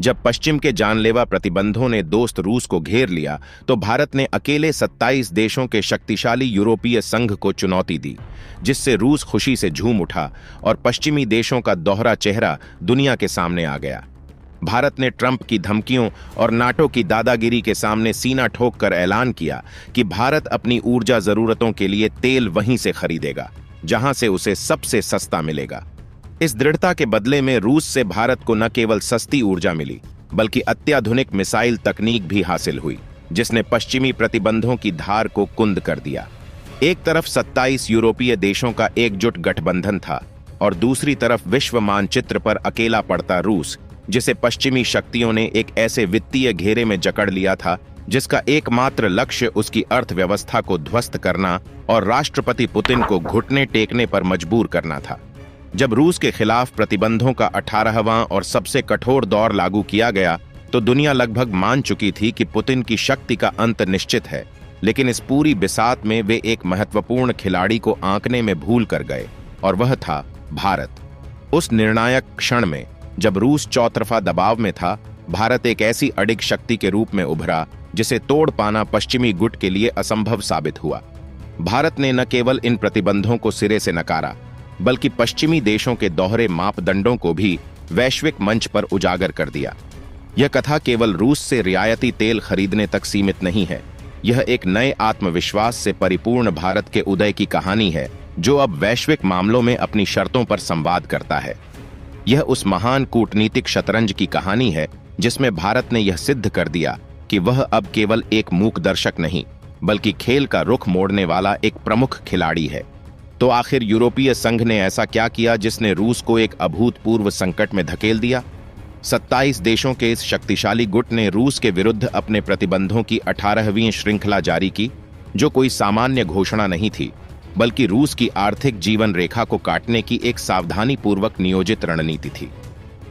जब पश्चिम के जानलेवा प्रतिबंधों ने दोस्त रूस को घेर लिया तो भारत ने अकेले 27 देशों के शक्तिशाली यूरोपीय संघ को चुनौती दी, जिससे रूस खुशी से झूम उठा और पश्चिमी देशों का दोहरा चेहरा दुनिया के सामने आ गया। भारत ने ट्रंप की धमकियों और नाटो की दादागिरी के सामने सीना ठोक कर ऐलान किया कि भारत अपनी ऊर्जा जरूरतों के लिए तेल वहीं से खरीदेगा जहां से उसे सबसे सस्ता मिलेगा। इस दृढ़ता के बदले में रूस से भारत को न केवल सस्ती ऊर्जा मिली बल्कि अत्याधुनिक मिसाइल तकनीक भी हासिल हुई, जिसने पश्चिमी प्रतिबंधों की धार को कुंद कर दिया। एक तरफ 27 यूरोपीय देशों का एकजुट गठबंधन था और दूसरी तरफ विश्व मानचित्र पर अकेला पड़ता रूस, जिसे पश्चिमी शक्तियों ने एक ऐसे वित्तीय घेरे में जकड़ लिया था जिसका एकमात्र लक्ष्य उसकी अर्थव्यवस्था को ध्वस्त करना और राष्ट्रपति पुतिन को घुटने टेकने पर मजबूर करना था। जब रूस के खिलाफ प्रतिबंधों का 18वां और सबसे कठोर दौर लागू किया गया तो दुनिया लगभग मान चुकी थी कि पुतिन की शक्ति का अंत निश्चित है, लेकिन इस पूरी बिसात में वे एक महत्वपूर्ण खिलाड़ी को आंकने में भूल कर गए, और वह था भारत। उस निर्णायक क्षण में जब रूस चौतरफा दबाव में था, भारत एक ऐसी अडिग शक्ति के रूप में उभरा जिसे तोड़ पाना पश्चिमी गुट के लिए असंभव साबित हुआ। भारत ने न केवल इन प्रतिबंधों को सिरे से नकारा बल्कि पश्चिमी देशों के दोहरे मापदंडों को भी वैश्विक मंच पर उजागर कर दिया। यह कथा केवल रूस से रियायती तेल खरीदने तक सीमित नहीं है, यह एक नए आत्मविश्वास से परिपूर्ण भारत के उदय की कहानी है जो अब वैश्विक मामलों में अपनी शर्तों पर संवाद करता है। यह उस महान कूटनीतिक शतरंज की कहानी है जिसमें भारत ने यह सिद्ध कर दिया कि वह अब केवल एक मूक दर्शक नहीं बल्कि खेल का रुख मोड़ने वाला एक प्रमुख खिलाड़ी है। तो आखिर यूरोपीय संघ ने ऐसा क्या किया जिसने रूस को एक अभूतपूर्व संकट में धकेल दिया? 27 देशों के इस शक्तिशाली गुट ने रूस के विरुद्ध अपने प्रतिबंधों की 18वीं श्रृंखला जारी की, जो कोई सामान्य घोषणा नहीं थी बल्कि रूस की आर्थिक जीवन रेखा को काटने की एक सावधानीपूर्वक नियोजित रणनीति थी।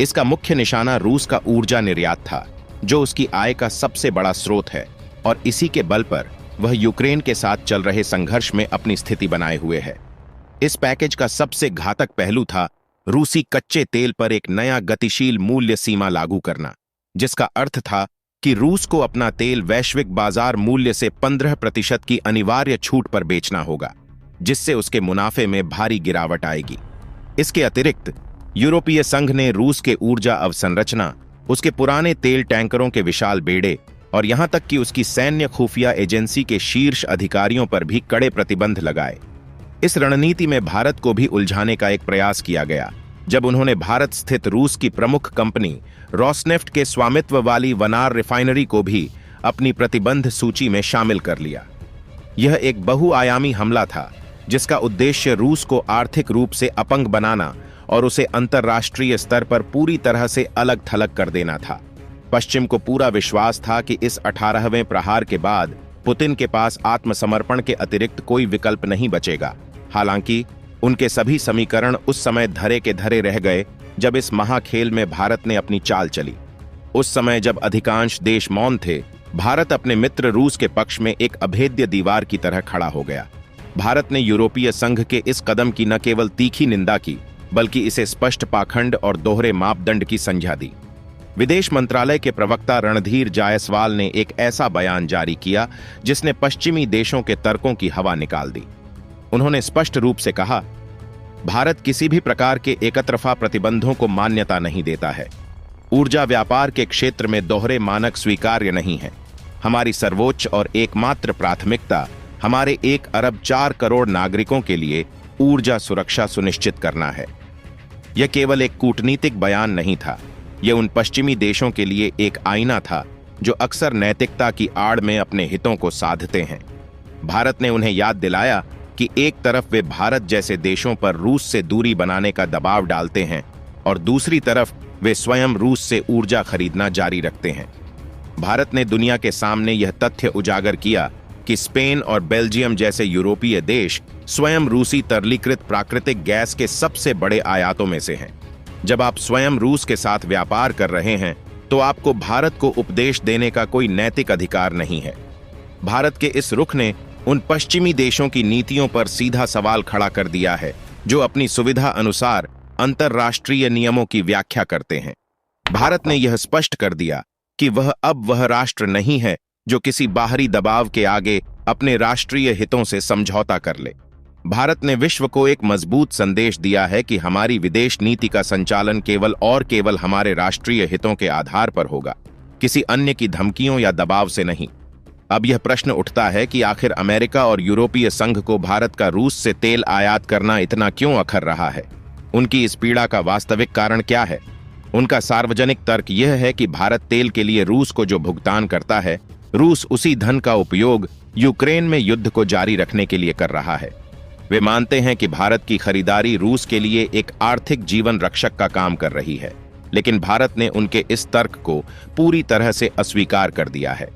इसका मुख्य निशाना रूस का ऊर्जा निर्यात था, जो उसकी आय का सबसे बड़ा स्रोत है, और इसी के बल पर वह यूक्रेन के साथ चल रहे संघर्ष में अपनी स्थिति बनाए हुए है। इस पैकेज का सबसे घातक पहलू था रूसी कच्चे तेल पर एक नया गतिशील मूल्य सीमा लागू करना, जिसका अर्थ था कि रूस को अपना तेल वैश्विक बाजार मूल्य से 15% की अनिवार्य छूट पर बेचना होगा, जिससे उसके मुनाफे में भारी गिरावट आएगी। इसके अतिरिक्त यूरोपीय संघ ने रूस के ऊर्जा अवसंरचना, उसके पुराने तेल टैंकरों के विशाल बेड़े और यहां तक कि उसकी सैन्य खुफिया एजेंसी के शीर्ष अधिकारियों पर भी कड़े प्रतिबंध लगाए। इस रणनीति में भारत को भी उलझाने का एक प्रयास किया गया जब उन्होंने भारत स्थित रूस की प्रमुख कंपनी रोसनेफ्ट के स्वामित्व वाली वनार रिफाइनरी को भी अपनी प्रतिबंध सूची में शामिल कर लिया। यह एक बहुआयामी हमला था जिसका उद्देश्य रूस को आर्थिक रूप से अपंग बनाना और उसे अंतर्राष्ट्रीय स्तर पर पूरी तरह से अलग थलग कर देना था। पश्चिम को पूरा विश्वास था कि इस 18वें प्रहार के बाद पुतिन के पास आत्मसमर्पण के अतिरिक्त कोई विकल्प नहीं बचेगा। हालांकि उनके सभी समीकरण उस समय धरे के धरे रह गए जब इस महाखेल में भारत ने अपनी चाल चली। उस समय जब अधिकांश देश मौन थे, भारत अपने मित्र रूस के पक्ष में एक अभेद्य दीवार की तरह खड़ा हो गया। भारत ने यूरोपीय संघ के इस कदम की न केवल तीखी निंदा की बल्कि इसे स्पष्ट पाखंड और दोहरे मापदंड की संज्ञा दी। विदेश मंत्रालय के प्रवक्ता रणधीर जायसवाल ने एक ऐसा बयान जारी किया जिसने पश्चिमी देशों के तर्कों की हवा निकाल दी। उन्होंने स्पष्ट रूप से कहा, भारत किसी भी प्रकार के एकतरफा प्रतिबंधों को मान्यता नहीं देता है। ऊर्जा व्यापार के क्षेत्र में दोहरे मानक स्वीकार्य नहीं है। हमारी सर्वोच्च और एकमात्र प्राथमिकता हमारे 1 अरब 4 करोड़ नागरिकों के लिए ऊर्जा सुरक्षा सुनिश्चित करना है। यह केवल एक कूटनीतिक बयान नहीं था, यह उन पश्चिमी देशों के लिए एक आईना था जो अक्सर नैतिकता की आड़ में अपने हितों को साधते हैं। भारत ने उन्हें याद दिलाया कि एक तरफ वे भारत जैसे देशों पर रूस से दूरी बनाने का दबाव डालते हैं और दूसरी तरफ वे स्वयं रूस से ऊर्जा खरीदना जारी रखते हैं। भारत ने दुनिया के सामने यह तथ्य उजागर किया कि स्पेन और बेल्जियम जैसे यूरोपीय देश स्वयं रूसी तरलीकृत प्राकृतिक गैस के सबसे बड़े आयातों में से हैं। जब आप स्वयं रूस के साथ व्यापार कर रहे हैं तो आपको भारत को उपदेश देने का कोई नैतिक अधिकार नहीं है। भारत के इस रुख ने उन पश्चिमी देशों की नीतियों पर सीधा सवाल खड़ा कर दिया है जो अपनी सुविधा अनुसार अंतर्राष्ट्रीय नियमों की व्याख्या करते हैं। भारत ने यह स्पष्ट कर दिया कि वह राष्ट्र नहीं है जो किसी बाहरी दबाव के आगे अपने राष्ट्रीय हितों से समझौता कर ले। भारत ने विश्व को एक मजबूत संदेश दिया है कि हमारी विदेश नीति का संचालन केवल हमारे राष्ट्रीय हितों के आधार पर होगा, किसी अन्य की धमकियों या दबाव से नहीं। अब यह प्रश्न उठता है कि आखिर अमेरिका और यूरोपीय संघ को भारत का रूस से तेल आयात करना इतना क्यों अखर रहा है? उनकी इस पीड़ा का वास्तविक कारण क्या है? उनका सार्वजनिक तर्क यह है कि भारत तेल के लिए रूस को जो भुगतान करता है, रूस उसी धन का उपयोग यूक्रेन में युद्ध को जारी रखने के लिए कर रहा है। वे मानते हैं कि भारत की खरीदारी रूस के लिए एक आर्थिक जीवन रक्षक का काम कर रही है, लेकिन भारत ने उनके इस तर्क को पूरी तरह से अस्वीकार कर दिया है।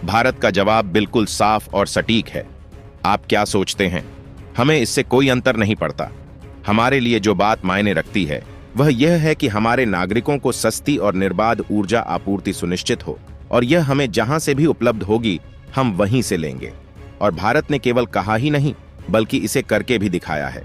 भारत का जवाब बिल्कुल साफ और सटीक है। आप क्या सोचते हैं? हमें इससे कोई अंतर नहीं पड़ता। हमारे लिए जो बात मायने रखती है वह यह है कि हमारे नागरिकों को सस्ती और निर्बाध ऊर्जा आपूर्ति सुनिश्चित हो, और यह हमें जहां से भी उपलब्ध होगी हम वहीं से लेंगे। और भारत ने केवल कहा ही नहीं बल्कि इसे करके भी दिखाया है।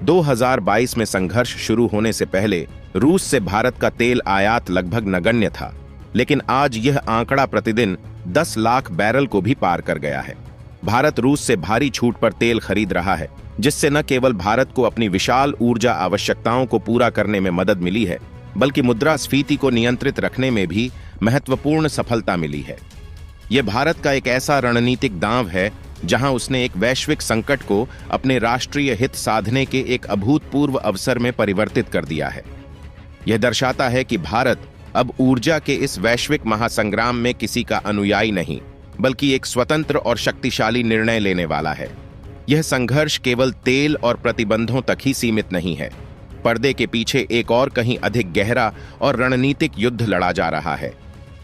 2022 में संघर्ष शुरू होने से पहले रूस से भारत का तेल आयात लगभग नगण्य था, लेकिन आज यह आंकड़ा प्रतिदिन 10 लाख बैरल को भी पार कर गया है। भारत रूस से भारी छूट पर तेल खरीद रहा है, जिससे न केवल भारत को अपनी विशाल ऊर्जा आवश्यकताओं को पूरा करने में मदद मिली है, बल्कि मुद्रास्फीति को नियंत्रित रखने में भी महत्वपूर्ण सफलता मिली है। यह भारत का एक ऐसा रणनीतिक दांव है जहां उसने एक वैश्विक संकट को अपने राष्ट्रीय हित साधने के एक अभूतपूर्व अवसर में परिवर्तित कर दिया है। यह दर्शाता है कि भारत अब ऊर्जा के इस वैश्विक महासंग्राम में किसी का अनुयायी नहीं, बल्कि एक स्वतंत्र और शक्तिशाली निर्णय लेने वाला है। यह संघर्ष केवल तेल और प्रतिबंधों तक ही सीमित नहीं है। पर्दे के पीछे एक और कहीं अधिक गहरा और रणनीतिक युद्ध लड़ा जा रहा है।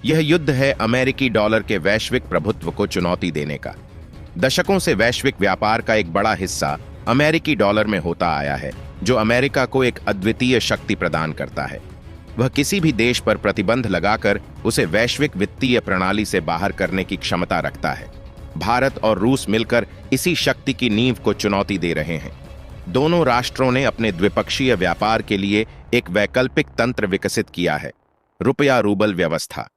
यह युद्ध है अमेरिकी डॉलर के वैश्विक प्रभुत्व को चुनौती देने का। दशकों से वैश्विक व्यापार का एक बड़ा हिस्सा अमेरिकी डॉलर में होता आया है, जो अमेरिका को एक अद्वितीय शक्ति प्रदान करता है। वह किसी भी देश पर प्रतिबंध लगाकर उसे वैश्विक वित्तीय प्रणाली से बाहर करने की क्षमता रखता है। भारत और रूस मिलकर इसी शक्ति की नींव को चुनौती दे रहे हैं। दोनों राष्ट्रों ने अपने द्विपक्षीय व्यापार के लिए एक वैकल्पिक तंत्र विकसित किया है, रुपया रूबल व्यवस्था।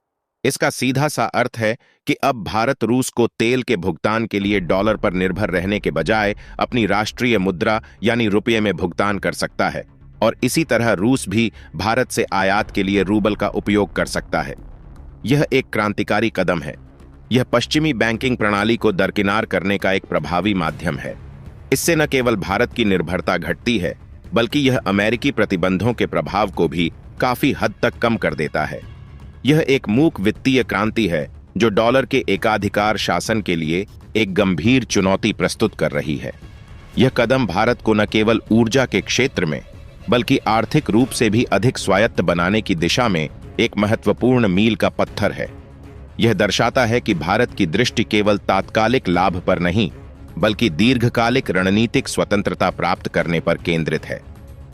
इसका सीधा सा अर्थ है कि अब भारत रूस को तेल के भुगतान के लिए डॉलर पर निर्भर रहने के बजाय अपनी राष्ट्रीय मुद्रा यानी रुपये में भुगतान कर सकता है, और इसी तरह रूस भी भारत से आयात के लिए रूबल का उपयोग कर सकता है। यह एक क्रांतिकारी कदम है। यह पश्चिमी बैंकिंग प्रणाली को दरकिनार करने का एक प्रभावी माध्यम है। इससे न केवल भारत की निर्भरता घटती है, बल्कि यह अमेरिकी प्रतिबंधों के प्रभाव को भी काफी हद तक कम कर देता है। यह एक मूक वित्तीय क्रांति है जो डॉलर के एकाधिकार शासन के लिए एक गंभीर चुनौती प्रस्तुत कर रही है। यह कदम भारत को न केवल ऊर्जा के क्षेत्र में बल्कि आर्थिक रूप से भी अधिक स्वायत्त बनाने की दिशा में एक महत्वपूर्ण मील का पत्थर है। यह दर्शाता है कि भारत की दृष्टि केवल तात्कालिक लाभ पर नहीं, बल्कि दीर्घकालिक रणनीतिक स्वतंत्रता प्राप्त करने पर केंद्रित है।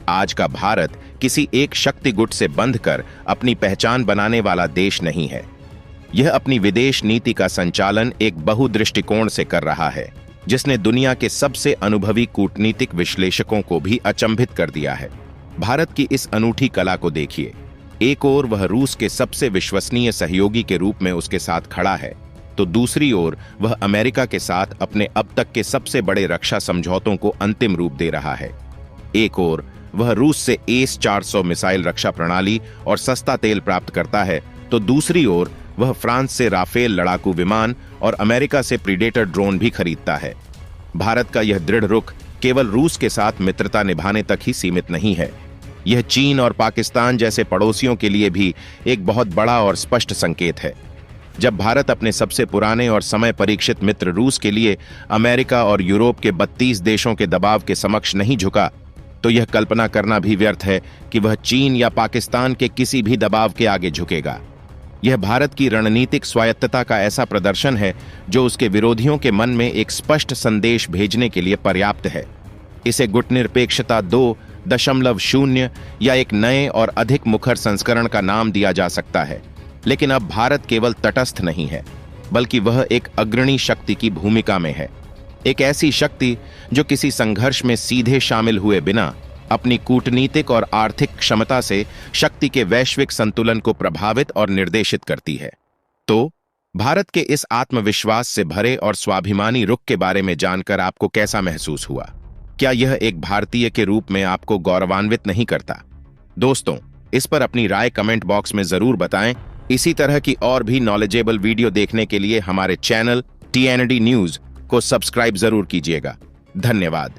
आज का भारत किसी एक शक्ति गुट से बंधकर अपनी पहचान बनाने वाला देश नहीं है। यह अपनी विदेश नीति का संचालन एक बहुदृष्टिकोण से कर रहा है, जिसने दुनिया के सबसे अनुभवी कूटनीतिक विश्लेषकों को भी अचंभित कर दिया है। भारत की इस अनूठी कला को देखिए। एक ओर वह रूस के सबसे विश्वसनीय सहयोगी के रूप में उसके साथ खड़ा है, तो दूसरी ओर वह अमेरिका के साथ अपने अब तक के सबसे बड़े रक्षा समझौतों को अंतिम रूप दे रहा है। एक ओर वह रूस से एस-400 मिसाइल रक्षा प्रणाली और सस्ता तेल प्राप्त करता है, तो दूसरी ओर वह फ्रांस से राफेल लड़ाकू विमान और अमेरिका से प्रीडेटर ड्रोन भी खरीदता है। भारत का यह दृढ़ रुख केवल रूस के साथ मित्रता निभाने तक ही सीमित नहीं है। यह चीन और पाकिस्तान जैसे पड़ोसियों के लिए भी एक बहुत बड़ा और स्पष्ट संकेत है। जब भारत अपने सबसे पुराने और समय परीक्षित मित्र रूस के लिए अमेरिका और यूरोप के 32 देशों के दबाव के समक्ष नहीं झुका, तो यह कल्पना करना भी व्यर्थ है कि वह चीन या पाकिस्तान के किसी भी दबाव के आगे झुकेगा। यह भारत की रणनीतिक स्वायत्तता का ऐसा प्रदर्शन है जो उसके विरोधियों के मन में एक स्पष्ट संदेश भेजने के लिए पर्याप्त है। इसे गुटनिरपेक्षता 2.0 या एक नए और अधिक मुखर संस्करण का नाम दिया जा सकता है, लेकिन अब भारत केवल तटस्थ नहीं है, बल्कि वह एक अग्रणी शक्ति की भूमिका में है। एक ऐसी शक्ति जो किसी संघर्ष में सीधे शामिल हुए बिना अपनी कूटनीतिक और आर्थिक क्षमता से शक्ति के वैश्विक संतुलन को प्रभावित और निर्देशित करती है। तो भारत के इस आत्मविश्वास से भरे और स्वाभिमानी रुख के बारे में जानकर आपको कैसा महसूस हुआ? क्या यह एक भारतीय के रूप में आपको गौरवान्वित नहीं करता? दोस्तों, इस पर अपनी राय कमेंट बॉक्स में जरूर बताएं। इसी तरह की और भी नॉलेजेबल वीडियो देखने के लिए हमारे चैनल TND न्यूज को सब्सक्राइब जरूर कीजिएगा। धन्यवाद।